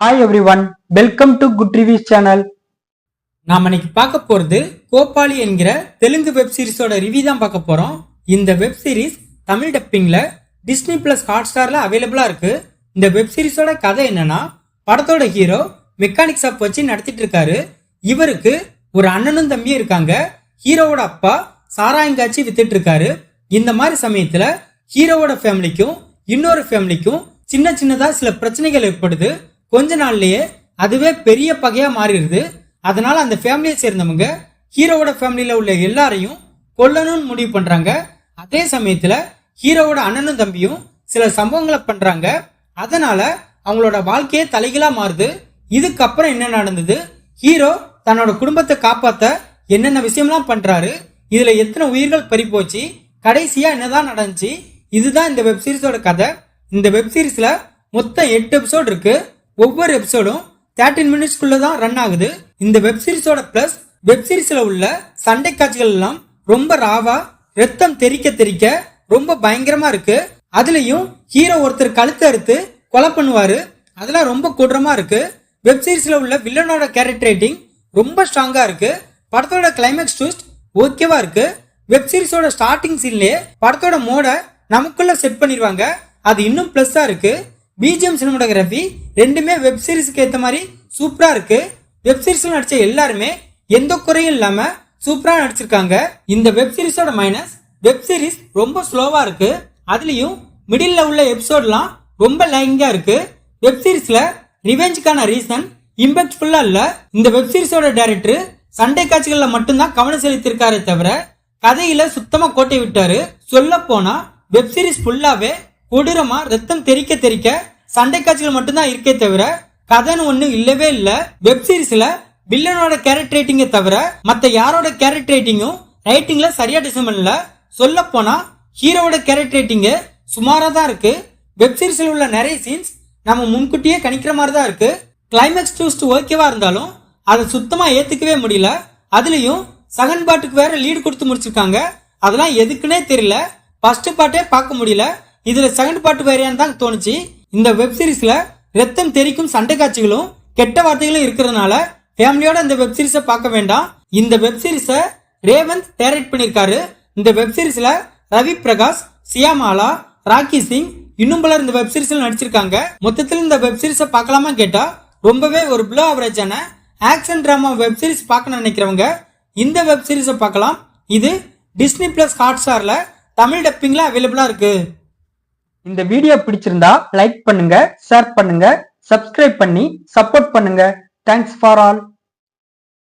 Hi everyone, welcome to good reviews channel. நாம இன்னைக்கு பார்க்க போறது கோபாலி என்கிற தெலுங்கு வெப் சீரிஸோட ரிவ்யூ தான் பார்க்க போறோம். இந்த வெப் சீரிஸ் தமிழ் டப்பிங்ல டிஸ்னி பிளஸ் ஹாட் ஸ்டார்ல அவைலபிளா இருக்கு. இந்த வெப் சீரிஸோட கதை என்னன்னா, படத்தோட ஹீரோ மெக்கானிக் ஷாப் வச்சு நடத்திட்டு இருக்காரு. இவருக்கு ஒரு அண்ணனும் தம்பியும் இருக்காங்க. ஹீரோவோட அப்பா சாராயங்காய்ச்சி வித்துட்டு இருக்காரு. இந்த மாதிரி சமயத்துல ஹீரோவோட ஃபேமிலிக்கும் இன்னொரு ஃபேமிலிக்கும் சின்ன சின்னதா சில பிரச்சனைகள் ஏற்படுது. கொஞ்ச நாள்லயே அதுவே பெரிய பகையா மாறிடுது. அதனால அந்த ஃபேமிலியை சேர்ந்தவங்க ஹீரோவோட ஃபேமிலியில உள்ள எல்லாரையும் கொல்லணும்னு முடிவு பண்றாங்க. அதே சமயத்துல ஹீரோவோட அண்ணனும் தம்பியும் சில சம்பவங்களை பண்றாங்க. அதனால அவங்களோட வாழ்க்கையே தலைகீழா மாறுது. இதுக்கப்புறம் என்ன நடந்தது, ஹீரோ தன்னோட குடும்பத்தை காப்பாத்த என்னென்ன விஷயம்லாம் பண்றாரு, இதுல எத்தனை உயிர்கள் பறி போச்சு, கடைசியா என்னதான் நடந்துச்சு, இதுதான் இந்த வெப் சீரிஸோட கதை. இந்த வெப் சீரிஸ்ல மொத்தம் 8 எபிசோட் இருக்கு. ஒவ்வொரு எபிசோடும் 13 மினிட்ஸ்க்குள்ள தான் ரன் ஆகுது. இந்த வெப் சீரிஸோட பிளஸ் வெப் சீரிஸ்ல உள்ள சண்டை காட்சிகள் எல்லாம் ரொம்ப ராவா, ரத்தம் தெறிக்க தெறிக்க ரொம்ப பயங்கரமா இருக்கு. அதுலயும் ஹீரோ ஒருத்தர் கழுத்தை அறுத்து கொலை பண்ணுவாரு. அதெல்லாம் ரொம்ப கொடூரமா இருக்கு. வெப் சீரிஸ்ல உள்ள வில்லனோட கேரக்டர் ரைட்டிங் ரொம்ப ஸ்ட்ராங்கா இருக்கு. படத்தோட கிளைமேக்ஸ் ட்விஸ்ட் ஓகேவா இருக்கு. வெப் சீரிஸோட ஸ்டார்டிங் சீன்லயே படத்தோட மோட நமக்குள்ள செட் பண்ணிடுவாங்க. அது இன்னும் பிளஸ்ஸா இருக்கு. பிஜிஎம் சினிமாட்டோகிராஃபி ரெண்டுமே வெப் சீரிஸ்க்கு ஏத்த மாதிரி சூப்பரா இருக்கு. வெப் சீரிஸ்ல நடிச்ச எல்லாருமே எந்த குறையும் இல்லாம சூப்பரா நடிச்சிருக்காங்க. இந்த வெப் சீரிஸோட மைனஸ், வெப் சீரிஸ் ரொம்ப ஸ்லோவா இருக்கு. அதுலயும் மிடில்ல உள்ள எபிசோட்லாம் ரொம்ப லேங்கிங்கா இருக்கு. வெப் சீரிஸ்ல ரிவெஞ்சுக்கான ரீசன் இம்பாக்ட்ஃபுல்லா இல்ல. இந்த வெப் சீரிஸோட டைரக்டர் சண்டை காட்சிகள்ல மட்டும்தான் கவனம் செலுத்திருக்காரே தவிர கதையில சுத்தமா கோட்டை விட்டாரு. சொல்ல போனா வெப் சீரிஸ் ஃபுல்லாவே கொடூரமா ரத்தம் தெறிக்க தெறிக்க சண்டை காட்சிகள் மட்டும்தான் இருக்கே தவிர கதைன்னு ஒண்ணு இல்லவே இல்ல. வெப் சீரிஸ்ல வில்லனோட கேரக்டர் ரைட்டிங்கை தவிர மத்த யாரோட கேரக்டர் ரைட்டிங்கும் ரைட்டிங்ல சரியா டிசைன் பண்ணல. சொல்ல போனா ஹீரோவோட கேரக்டர் ரைட்டிங் சுமாரா தான் இருக்கு. வெப் சீரிஸ்ல உள்ள நிறைய சீன்ஸ் நம்ம முன்கூட்டியே கணிக்கிற மாதிரி தான் இருக்கு. கிளைமேக்ஸ் ட்விஸ்ட் ஓகேவா இருந்தாலும் அதை சுத்தமா ஏத்துக்கவே முடியல. அதுலயும் செகண்ட் பார்ட்டுக்கு வேற லீடு கொடுத்து முடிச்சிருக்காங்க. அதெல்லாம் எதுக்குன்னே தெரியல. ஃபர்ஸ்ட் பார்ட்டே பார்க்க முடியல. இதுல செகண்ட் பார்ட் வேறையான்னு தான் தோணுச்சு. இந்த வெப் சீரிஸ்ல ரத்தம் தெரிக்கும் சண்டை காட்சிகளும் கெட்ட வார்த்தைகளும் இருக்கிறதுனால ஃபேமிலியோட இந்த வெப் சீரிஸை பார்க்க வேண்டாம். இந்த வெப் சீரிஸை ரேவந்த் டைரக்ட் பண்ணிருக்காரு. இந்த வெப் சீரிஸ்ல ரவி பிரகாஷ், சியாமாலா, ராக்கி சிங் இன்னும் பலர் இந்த வெப் சீரிஸ்ல நடிச்சிருக்காங்க. மொத்தத்தில் இந்த வெப் சீரிஸை பார்க்கலாமா கேட்டா ரொம்பவே ஒரு பிலோ ஆவரேஜான ஆக்ஷன் டிராமா வெப் சீரிஸ் பார்க்க நினைக்கிறவங்க இந்த வெப் சீரிஸை பார்க்கலாம். இது டிஸ்னி பிளஸ் ஹாட் ஸ்டார்ல தமிழ் டப்பிங்ல அவைலபிளா இருக்கு. இந்த வீடியோ பிடிச்சிருந்தா லைக் பண்ணுங்க, ஷேர் பண்ணுங்க, சப்ஸ்கிரைப் பண்ணி சப்போர்ட் பண்ணுங்க. Thanks for all.